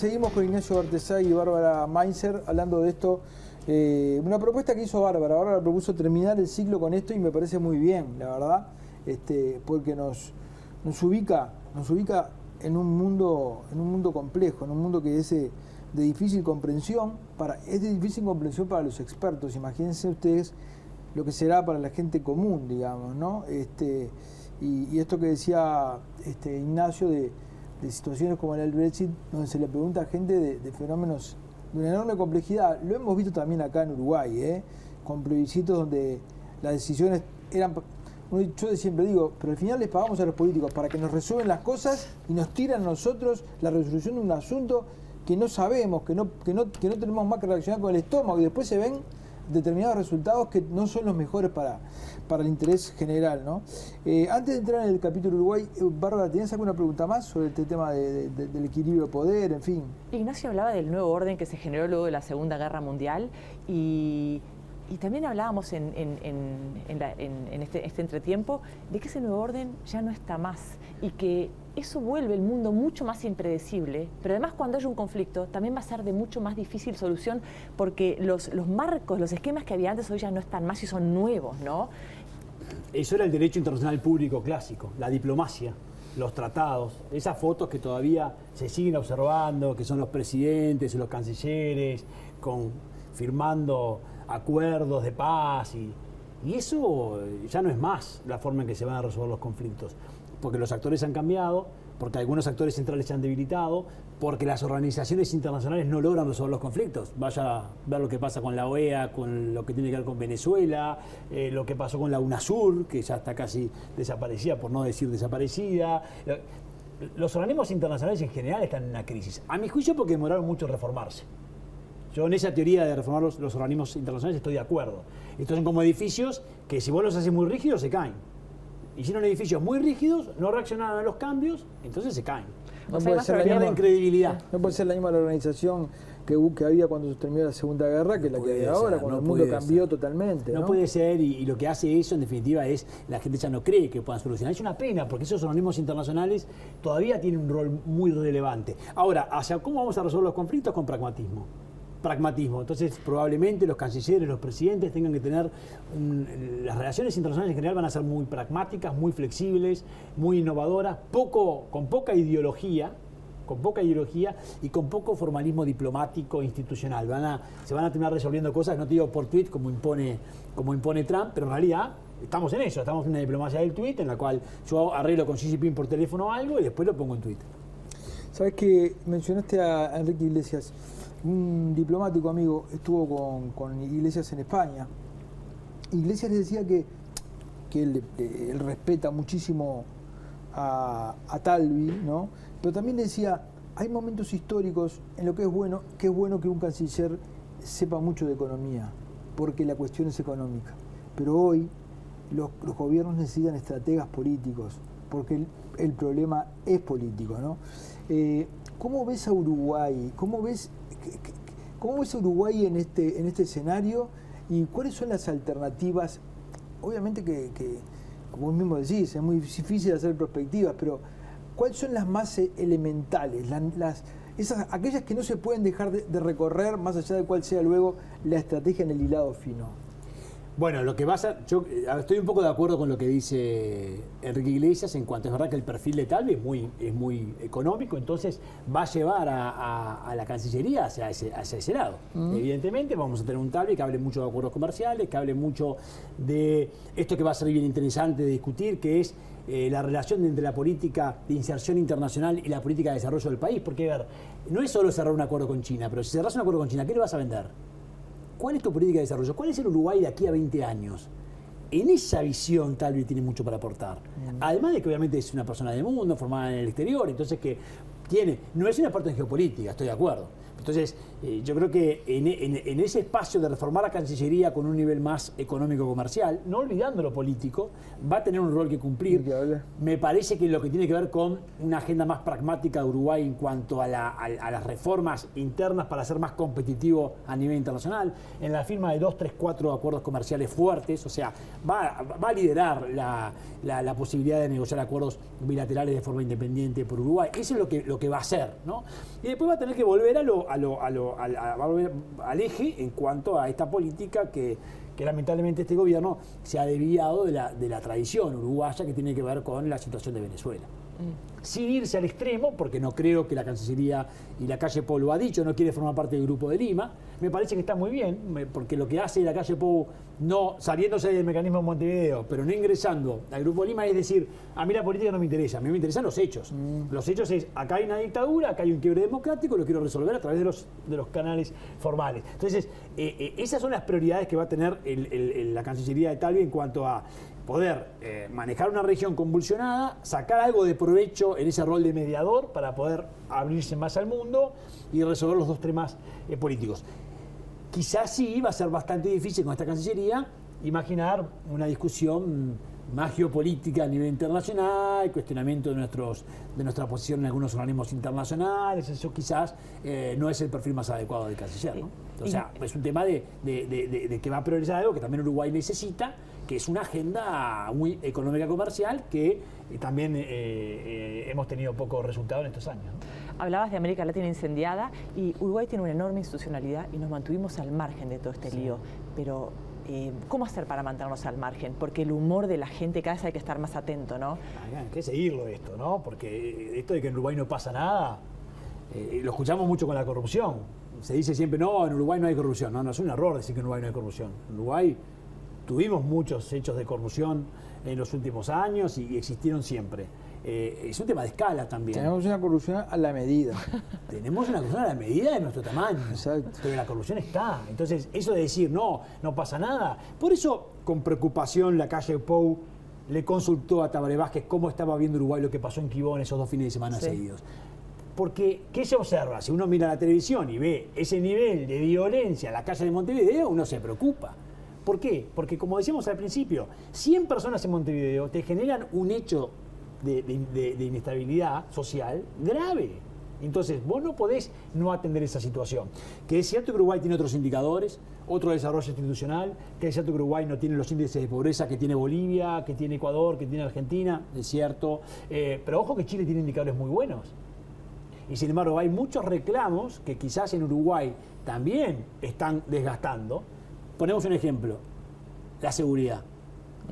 seguimos con Ignacio Bartesay y Bárbara Mainzer hablando de esto. Una propuesta que hizo Bárbara. Bárbara propuso terminar el ciclo con esto y me parece muy bien, la verdad, porque nos ubica en un mundo complejo, en un mundo que es de difícil comprensión. Es de difícil comprensión para los expertos. Imagínense ustedes lo que será para la gente común, digamos, ¿no? Y esto que decía Ignacio de situaciones como el Brexit, donde se le pregunta a gente de fenómenos de una enorme complejidad. Lo hemos visto también acá en Uruguay, con plebiscitos donde las decisiones eran... Yo siempre digo, pero al final les pagamos a los políticos para que nos resuelvan las cosas y nos tiran a nosotros la resolución de un asunto que no sabemos, que no tenemos más que reaccionar con el estómago, y después se ven determinados resultados que no son los mejores para el interés general, ¿no? Antes de entrar en el capítulo Uruguay, Bárbara, ¿tienes alguna pregunta más sobre este tema del equilibrio de poder, en fin? Ignacio hablaba del nuevo orden que se generó luego de la Segunda Guerra Mundial y también hablábamos en este entretiempo de que ese nuevo orden ya no está más y que eso vuelve el mundo mucho más impredecible, pero además cuando haya un conflicto también va a ser de mucho más difícil solución porque los marcos, los esquemas que había antes hoy ya no están más y son nuevos, ¿no? Eso era el derecho internacional público clásico, la diplomacia, los tratados, esas fotos que todavía se siguen observando, que son los presidentes y los cancilleres firmando acuerdos de paz y eso ya no es más la forma en que se van a resolver los conflictos, porque los actores han cambiado, porque algunos actores centrales se han debilitado, porque las organizaciones internacionales no logran resolver los conflictos. Vaya a ver lo que pasa con la OEA, con lo que tiene que ver con Venezuela, lo que pasó con la UNASUR, que ya está casi desaparecida, por no decir desaparecida. Los organismos internacionales en general están en una crisis. A mi juicio porque demoraron mucho en reformarse. Yo en esa teoría de reformar los organismos internacionales estoy de acuerdo. Estos son como edificios que si vos los haces muy rígidos se caen. Hicieron edificios muy rígidos, no reaccionaron a los cambios, entonces se caen. No puede ser la misma credibilidad. No puede ser la misma organización que había cuando se terminó la Segunda Guerra que la que hay ahora, cuando el mundo cambió totalmente. No puede ser, y lo que hace eso en definitiva es la gente ya no cree que puedan solucionar. Es una pena porque esos organismos internacionales todavía tienen un rol muy relevante. Ahora, ¿hacia cómo vamos a resolver los conflictos? Con pragmatismo. Entonces probablemente los cancilleres, los presidentes tengan que tener las relaciones internacionales en general van a ser muy pragmáticas, muy flexibles, muy innovadoras, con poca ideología y con poco formalismo diplomático institucional. Se van a terminar resolviendo cosas, no te digo por tweet como impone Trump, pero en realidad estamos en eso, estamos en una diplomacia del tweet en la cual yo arreglo con Xi Jinping por teléfono algo y después lo pongo en tweet. Sabes que mencionaste a Enrique Iglesias. Un diplomático amigo estuvo con Iglesias en España. Iglesias le decía que él respeta muchísimo a Talvi, ¿no? Pero también le decía, hay momentos históricos en lo que es bueno que un canciller sepa mucho de economía, porque la cuestión es económica. Pero hoy los gobiernos necesitan estrategas políticos, porque el problema es político, ¿no? ¿Cómo ves a Uruguay? ¿Cómo ves a Uruguay en este escenario? ¿Y cuáles son las alternativas? Obviamente que como vos mismo decís, es muy difícil hacer perspectivas, pero ¿cuáles son las más elementales? Aquellas que no se pueden dejar de recorrer, más allá de cuál sea luego la estrategia en el hilado fino. Bueno, lo que pasa, yo estoy un poco de acuerdo con lo que dice Enrique Iglesias en cuanto es verdad que el perfil de Talvi es muy económico, entonces va a llevar a la Cancillería hacia ese lado. Evidentemente vamos a tener un Talvi que hable mucho de acuerdos comerciales, que hable mucho de esto que va a ser bien interesante de discutir, que es la relación entre la política de inserción internacional y la política de desarrollo del país, porque a ver, no es solo cerrar un acuerdo con China, pero si cerrás un acuerdo con China, ¿qué le vas a vender? ¿Cuál es tu política de desarrollo? ¿Cuál es el Uruguay de aquí a 20 años? En esa visión Talvi tiene mucho para aportar. Además de que obviamente es una persona del mundo, formada en el exterior, entonces que no es un experto en geopolítica, estoy de acuerdo. Entonces, yo creo que en ese espacio de reformar la Cancillería con un nivel más económico-comercial, no olvidando lo político, va a tener un rol que cumplir. Me parece que lo que tiene que ver con una agenda más pragmática de Uruguay en cuanto a las reformas internas para ser más competitivo a nivel internacional, en la firma de 2, 3, 4 acuerdos comerciales fuertes, o sea, va a liderar la posibilidad de negociar acuerdos bilaterales de forma independiente por Uruguay. Eso es lo que va a hacer, ¿no? Y después va a tener que volver al eje en cuanto a esta política que lamentablemente este gobierno se ha desviado de la tradición uruguaya que tiene que ver con la situación de Venezuela. Sin irse al extremo, porque no creo que la Cancillería y la Calle Pou lo ha dicho, no quiere formar parte del Grupo de Lima. Me parece que está muy bien, porque lo que hace la Calle Pou, no saliéndose del mecanismo de Montevideo, pero no ingresando al Grupo de Lima, es decir, a mí la política no me interesa, a mí me interesan los hechos. Los hechos es, acá hay una dictadura, acá hay un quiebre democrático, lo quiero resolver a través de los canales formales. Entonces, esas son las prioridades que va a tener la Cancillería de Talvi en cuanto a poder manejar una región convulsionada, sacar algo de provecho en ese rol de mediador para poder abrirse más al mundo y resolver los dos temas políticos. Quizás sí va a ser bastante difícil con esta Cancillería imaginar una discusión más geopolítica a nivel internacional, cuestionamiento de nuestra posición en algunos organismos internacionales. Eso quizás no es el perfil más adecuado del canciller, ¿no? O sea, es un tema de que va a priorizar algo que también Uruguay necesita, que es una agenda muy económica comercial que también hemos tenido pocos resultados en estos años, ¿no? Hablabas de América Latina incendiada y Uruguay tiene una enorme institucionalidad y nos mantuvimos al margen de todo este lío, pero ¿cómo hacer para mantenernos al margen? Porque el humor de la gente cada vez hay que estar más atento, ¿no? Hay que seguirlo esto, ¿no? Porque esto de que en Uruguay no pasa nada, lo escuchamos mucho con la corrupción. Se dice siempre, no, en Uruguay no hay corrupción. No, es un error decir que en Uruguay no hay corrupción. En Uruguay tuvimos muchos hechos de corrupción en los últimos años y existieron siempre. Es un tema de escala también. Tenemos una corrupción a la medida. Tenemos una corrupción a la medida de nuestro tamaño. Exacto. Pero la corrupción está. Entonces, eso de decir, no pasa nada. Por eso, con preocupación, la Calle Pou le consultó a Tabaré Vázquez cómo estaba viendo Uruguay lo que pasó en Quibón esos 2 fines de semana seguidos. Porque, ¿qué se observa? Si uno mira la televisión y ve ese nivel de violencia en la calle de Montevideo, uno se preocupa. ¿Por qué? Porque, como decíamos al principio, 100 personas en Montevideo te generan un hecho de inestabilidad social grave. Entonces, vos no podés no atender esa situación. Que es cierto que Uruguay tiene otros indicadores, otro desarrollo institucional, que es cierto que Uruguay no tiene los índices de pobreza que tiene Bolivia, que tiene Ecuador, que tiene Argentina, es cierto. Pero ojo que Chile tiene indicadores muy buenos. Y sin embargo, hay muchos reclamos que quizás en Uruguay también están desgastando. Ponemos un ejemplo, la seguridad.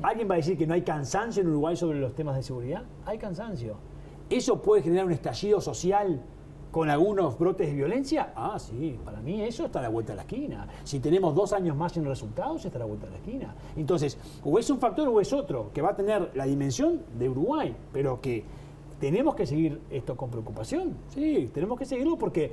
¿Alguien va a decir que no hay cansancio en Uruguay sobre los temas de seguridad? Hay cansancio. ¿Eso puede generar un estallido social con algunos brotes de violencia? Ah, sí, para mí eso está a la vuelta de la esquina. Si tenemos 2 años más sin resultados, está a la vuelta de la esquina. Entonces, o es un factor o es otro, que va a tener la dimensión de Uruguay, pero que tenemos que seguir esto con preocupación. Sí, tenemos que seguirlo porque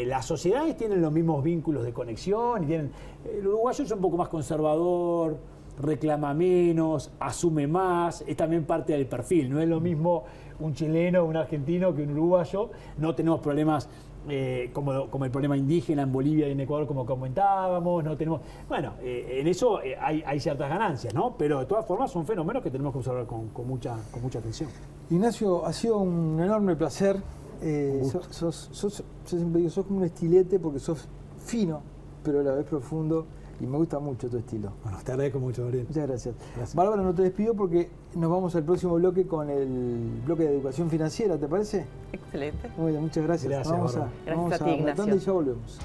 las sociedades tienen los mismos vínculos de conexión y tienen. El uruguayo es un poco más conservador, reclama menos, asume más, es también parte del perfil. No es lo mismo un chileno, un argentino que un uruguayo. No tenemos problemas como el problema indígena en Bolivia y en Ecuador, como comentábamos. No tenemos. Bueno, en eso hay ciertas ganancias, ¿no? Pero de todas formas son fenómenos que tenemos que observar con mucha atención. Ignacio, ha sido un enorme placer. Sos como un estilete porque sos fino, pero a la vez profundo. Y me gusta mucho tu estilo. Bueno, te agradezco mucho, Gabriel. Muchas gracias. Bárbara, no te despido porque nos vamos al próximo bloque con el bloque de educación financiera, ¿te parece? Excelente. Muy bien, muchas gracias. Gracias, vamos Gracias a ti, Ignacio. Y ya volvemos.